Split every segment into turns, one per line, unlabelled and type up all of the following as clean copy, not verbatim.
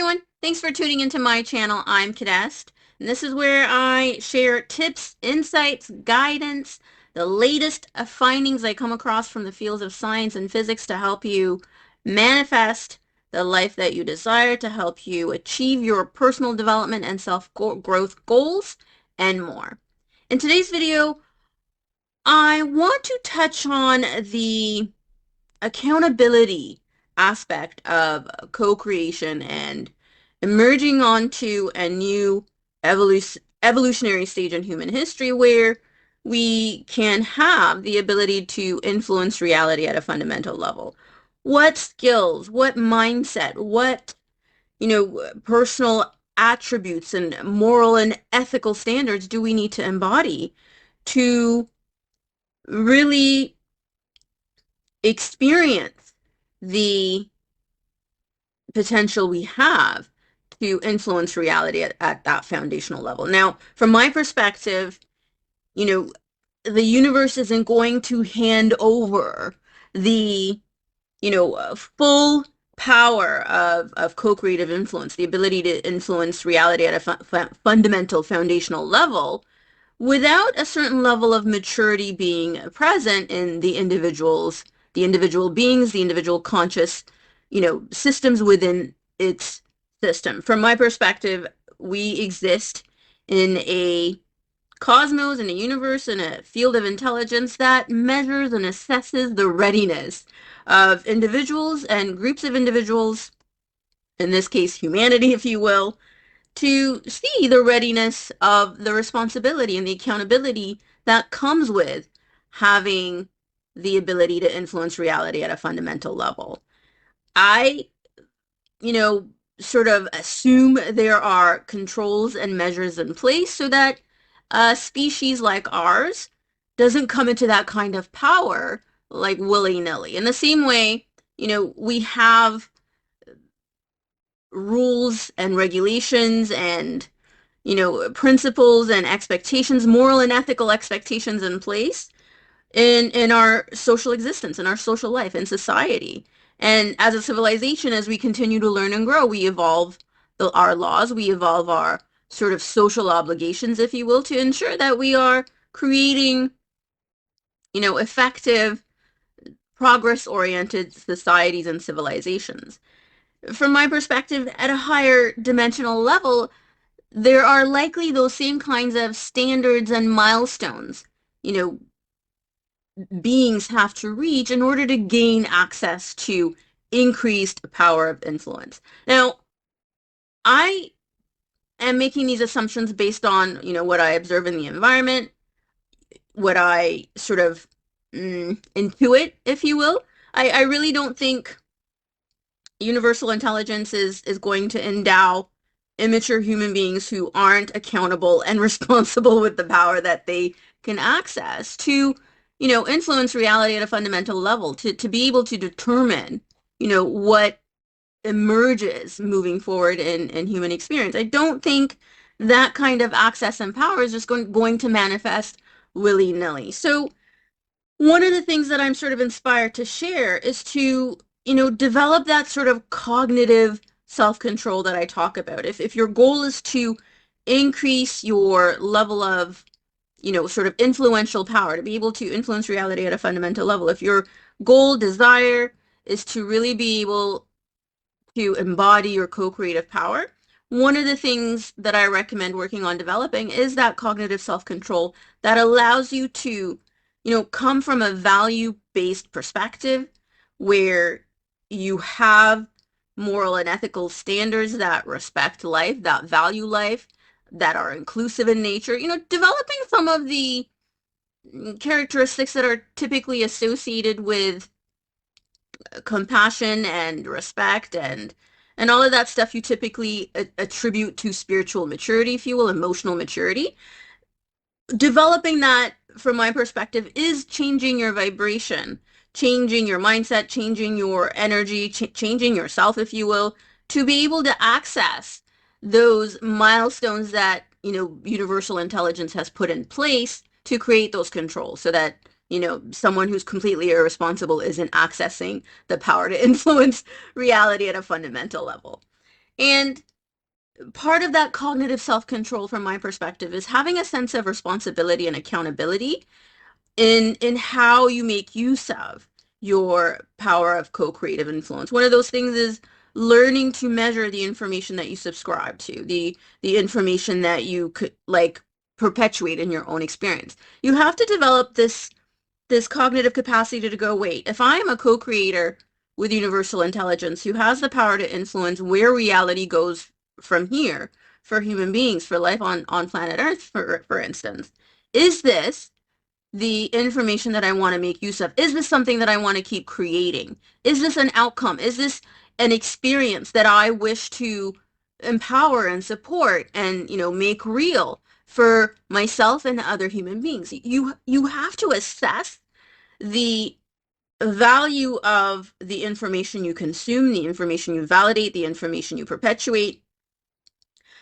everyone, thanks for tuning into my channel. I'm Kidest, and this is where I share tips, insights, guidance, the latest findings I come across from the fields of science and physics to help you manifest the life that you desire, to help you achieve your personal development and self-growth goals, and more. In today's video, I want to touch on the accountability aspect of co-creation and emerging onto a new evolutionary stage in human history where we can have the ability to influence reality at a fundamental level. What skills, what mindset, what, personal attributes and moral and ethical standards do we need to embody to really experience the potential we have to influence reality at that foundational level? Now, from my perspective, you know, the universe isn't going to hand over the, full power of co-creative influence, the ability to influence reality at a fundamental foundational level without a certain level of maturity being present in the individual beings, the individual conscious, systems within its system. From my perspective, we exist in a cosmos, in a universe, in a field of intelligence that measures and assesses the readiness of individuals and groups of individuals, in this case, humanity, if you will, to see the readiness of the responsibility and the accountability that comes with having the ability to influence reality at a fundamental level. I, you know, sort of assume there are controls and measures in place so that a species like ours doesn't come into that kind of power like willy-nilly. In the same way, we have rules and regulations and principles and expectations, moral and ethical expectations in place in our social existence, in our social life, in society. And as a civilization, as we continue to learn and grow, we evolve our laws, we evolve our sort of social obligations, if you will, to ensure that we are creating, effective, progress-oriented societies and civilizations. From my perspective, at a higher dimensional level, there are likely those same kinds of standards and milestones, you know, beings have to reach in order to gain access to increased power of influence. Now, I am making these assumptions based on, what I observe in the environment, what I sort of intuit, if you will. I really don't think universal intelligence is going to endow immature human beings who aren't accountable and responsible with the power that they can access to, influence reality at a fundamental level, to be able to determine, what emerges moving forward in human experience. I don't think that kind of access and power is just going to manifest willy-nilly. So one of the things that I'm sort of inspired to share is to, develop that sort of cognitive self-control that I talk about. If your goal is to increase your level of, sort of influential power, to be able to influence reality at a fundamental level, if your goal, desire is to really be able to embody your co-creative power, one of the things that I recommend working on developing is that cognitive self-control that allows you to, come from a value-based perspective where you have moral and ethical standards that respect life, that value life, that are inclusive in nature, developing some of the characteristics that are typically associated with compassion and respect and all of that stuff you typically attribute to spiritual maturity, if you will, emotional maturity. Developing that, from my perspective, is changing your vibration, changing your mindset, changing your energy, changing yourself, if you will, to be able to access those milestones that, universal intelligence has put in place to create those controls so that, someone who's completely irresponsible isn't accessing the power to influence reality at a fundamental level. And part of that cognitive self-control from my perspective is having a sense of responsibility and accountability in how you make use of your power of co-creative influence. One of those things is learning to measure the information that you subscribe to, the information that you could like perpetuate in your own experience. You have to develop this cognitive capacity to go, wait, if I'm a co-creator with universal intelligence who has the power to influence where reality goes from here for human beings, for life on planet Earth, for instance, is this the information that I want to make use of? Is this something that I want to keep creating? Is this an outcome? Is this an experience that I wish to empower and support and, make real for myself and other human beings? You have to assess the value of the information you consume, the information you validate, the information you perpetuate,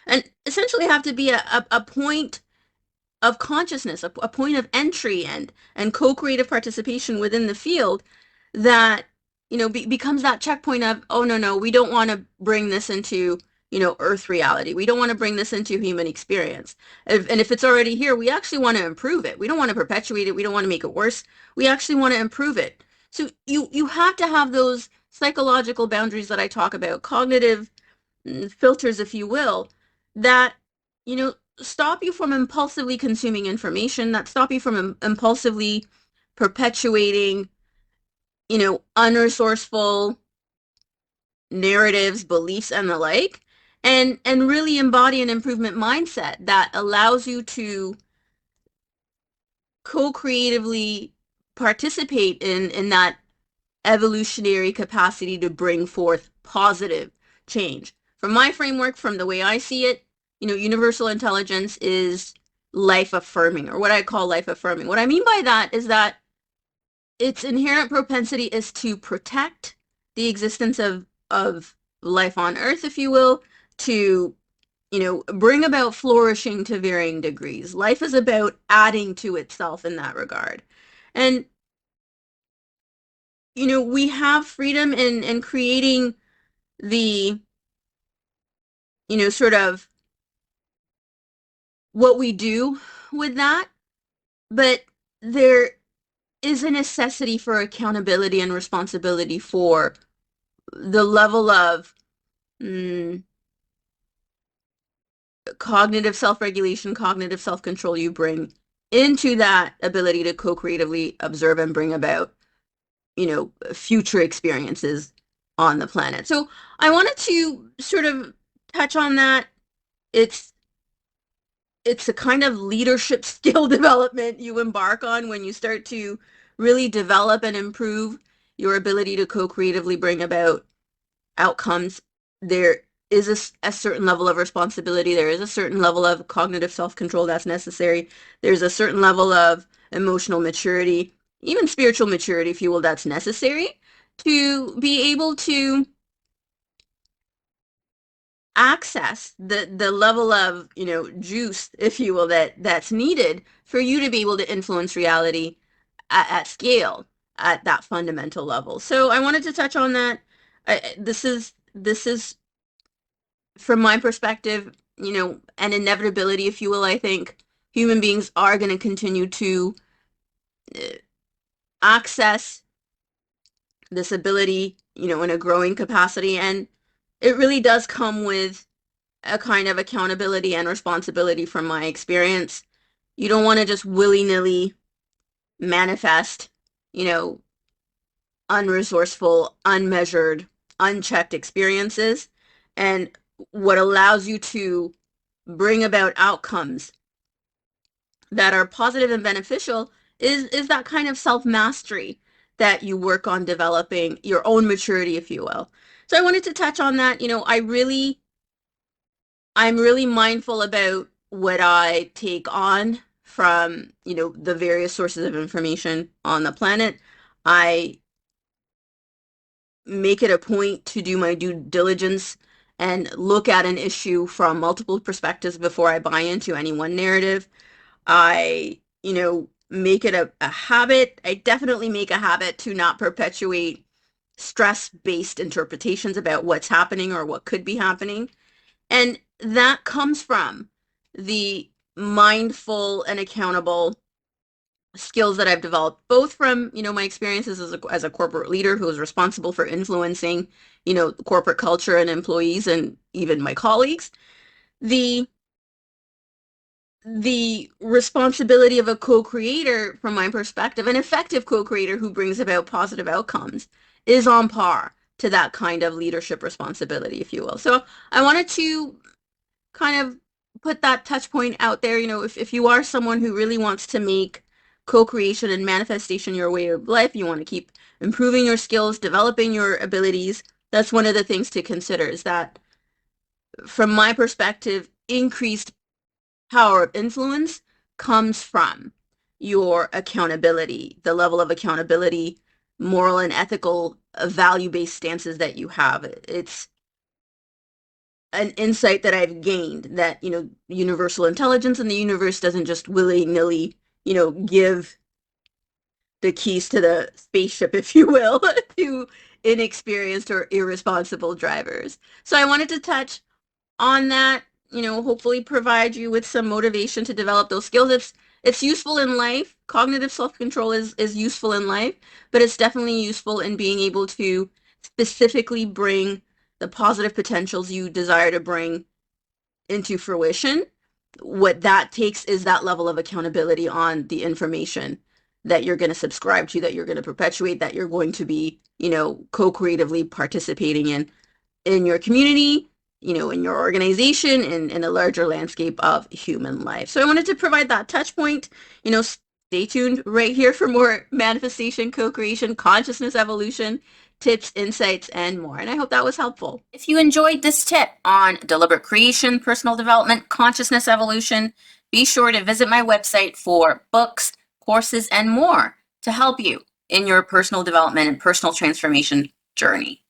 and essentially have to be a point of consciousness, a point of entry and co-creative participation within the field that becomes that checkpoint of, oh no, we don't want to bring this into earth reality. We don't want to bring this into human experience. And if it's already here, we actually want to improve it. We don't want to perpetuate it. We don't want to make it worse. We actually want to improve it. So you have to have those psychological boundaries that I talk about, cognitive filters, if you will, that stop you from impulsively consuming information, that stop you from impulsively perpetuating unresourceful narratives, beliefs, and the like, and really embody an improvement mindset that allows you to co-creatively participate in that evolutionary capacity to bring forth positive change. From my framework, from the way I see it, universal intelligence is life affirming, or what I call life affirming. What I mean by that is that its inherent propensity is to protect the existence of life on Earth, if you will, to bring about flourishing to varying degrees. Life is about adding to itself in that regard. And we have freedom in creating the, sort of what we do with that, but there is a necessity for accountability and responsibility for the level of mm, cognitive self-regulation, cognitive self-control you bring into that ability to co-creatively observe and bring about, future experiences on the planet. So I wanted to sort of touch on that. It's it's a kind of leadership skill development you embark on when you start to really develop and improve your ability to co-creatively bring about outcomes. There is a certain level of responsibility. There is a certain level of cognitive self-control that's necessary. There's a certain level of emotional maturity, even spiritual maturity, if you will, that's necessary to be able to access the level of juice, if you will, that's needed for you to be able to influence reality at scale at that fundamental level. So I wanted to touch on that. This is from my perspective, an inevitability, if you will. I think human beings are going to continue to uh, access this ability in a growing capacity, and it really does come with a kind of accountability and responsibility from my experience. You don't want to just willy-nilly manifest, you know, unresourceful, unmeasured, unchecked experiences. And what allows you to bring about outcomes that are positive and beneficial is that kind of self-mastery that you work on developing your own maturity, if you will. So I wanted to touch on that. I'm really mindful about what I take on from, the various sources of information on the planet. I make it a point to do my due diligence and look at an issue from multiple perspectives before I buy into any one narrative. I, make it a habit. I definitely make a habit to not perpetuate stress-based interpretations about what's happening or what could be happening. And that comes from the mindful and accountable skills that I've developed, both from, my experiences as a corporate leader who is responsible for influencing, corporate culture and employees and even my colleagues. The the responsibility of a co-creator, from my perspective, an effective co-creator who brings about positive outcomes, is on par to that kind of leadership responsibility, if you will. So I wanted to kind of put that touch point out there. If you are someone who really wants to make co-creation and manifestation your way of life, you want to keep improving your skills, developing your abilities, that's one of the things to consider, is that, from my perspective, increased power of influence comes from your accountability, the level of accountability, moral and ethical, value-based stances that you have. It's an insight that I've gained that, universal intelligence in the universe doesn't just willy-nilly, give the keys to the spaceship, if you will, to inexperienced or irresponsible drivers. So I wanted to touch on that, hopefully provide you with some motivation to develop those skills. It's useful in life. Cognitive self-control is useful in life, but it's definitely useful in being able to specifically bring the positive potentials you desire to bring into fruition. What that takes is that level of accountability on the information that you're going to subscribe to, that you're going to perpetuate, that you're going to be, co-creatively participating in your community, in your organization, in a larger landscape of human life. So I wanted to provide that touch point. Stay tuned right here for more manifestation, co-creation, consciousness evolution, tips, insights, and more. And I hope that was helpful. If you enjoyed this tip on deliberate creation, personal development, consciousness evolution, be sure to visit my website for books, courses, and more to help you in your personal development and personal transformation journey.